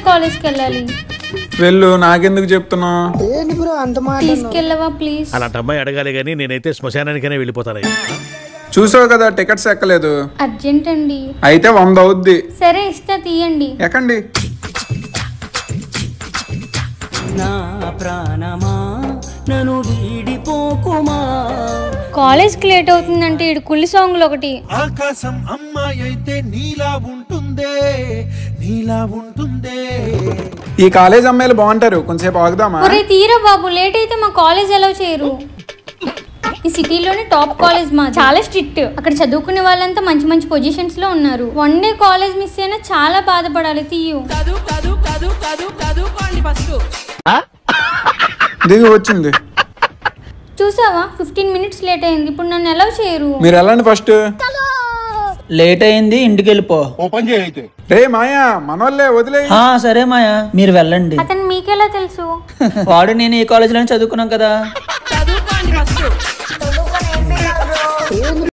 కాలేజ్కి వెళ్ళాలి. వెళ్ళు, నాకెందుకు చెప్తున్నా? తీసుకెళ్ళవా ప్లీజ్? అలాంటి అమ్మాయి అడగాలి గానీ నేనైతే శ్మశానానికైనా వెళ్ళిపోతాను. చూసావు కదా టికెట్స్ ఎక్కలేదు. అర్జెంట్ అండి. అయితే 100 అవుద్ది. సరే ఇస్తా, తీయండి. ఎక్కండి. కాలేజ్కి లేట్ అవుతుందంటే ఇడు కుళ్ళి సాంగ్లు ఒకటి. ఆకాశం అమ్మాయి అయితే నీలా ఉంటుందే, నీలా ఉంటుందే. ఈ కాలేజ్ అమ్మాయిలు బాగుంటారు, కొంచెంసేపు ఆగుదామా? ఒరే తీరా బాబు, లేట్ అయితే మా కాలేజ్ ఎలా చేయరు? ఈ సిటీలోనే టాప్ కాలేజ్ మా, చాలా స్ట్రిక్ట్. అక్కడ చదువుకునే వాళ్ళంతా మంచి మంచి పొజిషన్స్ లో ఉన్నారు. 1 డే కాలేజ్ మిస్ అయినా చాలా బాధపడాలి. తీయు. దిగి వచ్చింది. చూసావా 15 మినిట్స్ లేట్ అయింది. ఇప్పుడు నన్ను ఎలా చేయరు? మీరు వెళ్ళండి ఫస్ట్. లేట్ అయింది, ఇంటికి వెళ్ళిపో. రే మాయా, మనోళ్ళే, వదిలే. సరే మాయా, మీరు వెళ్ళండి. అతను మీకెలా తెలుసు? వాడు నేను ఈ కాలేజీలోనే చదువుకున్నాం కదా.